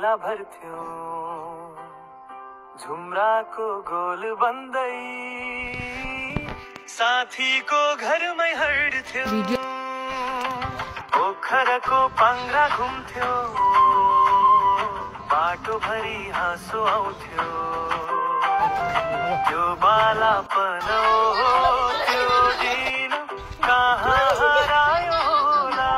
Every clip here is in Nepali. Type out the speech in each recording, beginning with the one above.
माला भर्थ्यो झुम्राको गोल बन्दै साथीको घरमै हड्थ्यो पोखरको पाङ्ग्रा घुम्थ्यो बाटो भरि हाँसो आउँथ्यो त्यो बालापन त्यो दिन कहाँ हरायो होला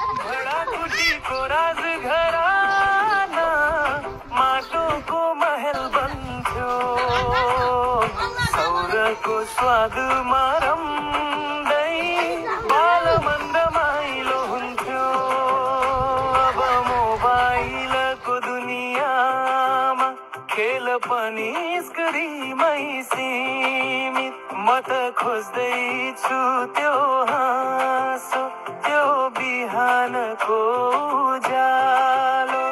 भडाकुटीको राजघराना माटोको महल बन्थ्यो सौरको स्वाद मारम्दै बाल मन्द माइलो हुन्थ्यो अब मोबाइलको दुनियाँमा खेल पनि स्क्रिनमै सीमित म त खोज्दैछु त्यो हाँसो त्यो बिहानको उज्यालो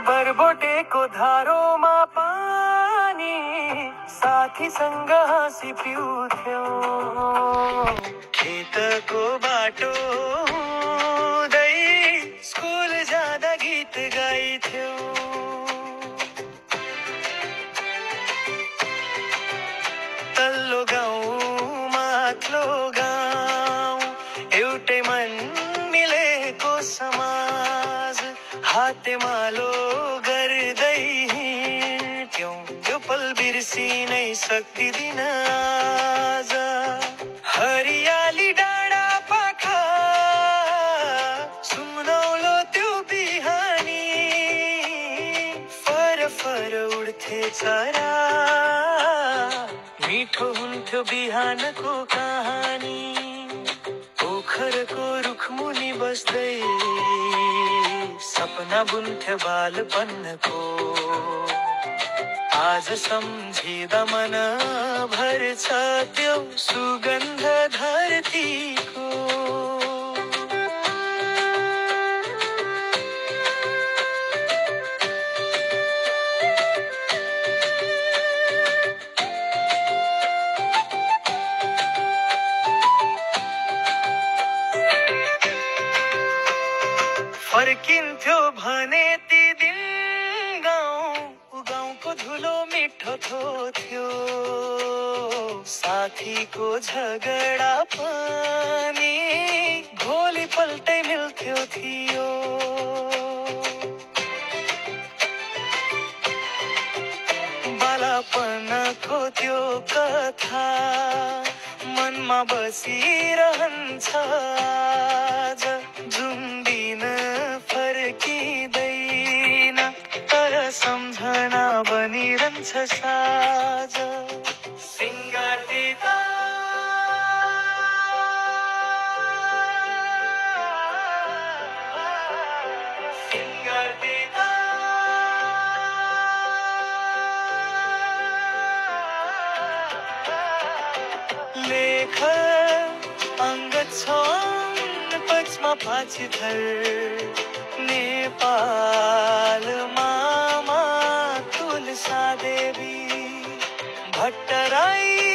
बरबोटेको धारोमा पानी साथीसँग हाँसी पिउँथ्यो खेतको बाटो हुँदै स्कुल जाँदा गीत गाइथ्यो तल्लो गाउँ माथिल्लो गाउँ एउटै मन मिलेको समाज हातेमालो गर्दै हिँड्थ्यौं त्यो पल बिर्सी नै सक्दिन आज हरियाली डाँडा पाखा सुनौलो त्यो बिहानी फर फर उड्थे चरा मिठो हुन्थ्यो बिहानको कहानी पोखरको रुखमुनि बस्दै सपना बुन्थ्यो बालपनको आज सम्झिँदा मन भर्छ त्यो सुगन्ध धरतीको फर्किन्थ्यो भने ती दिन गाउँको धुलो मिठो थियो साथीको झगडा पनि भोलि पल्टै मिल्थ्यो थियो बालापनको त्यो कथा मनमा बसिरहन्छ आज जुन दिन फर्किँदैन तर सम्झना बनिरहन्छ साझ सिङ्गार दिँदा सिङ्गार दिँदा लेख अङ्गद छन् पक्षमा पाछिथर नेपाल मामा तुलसा देवी भट्टराई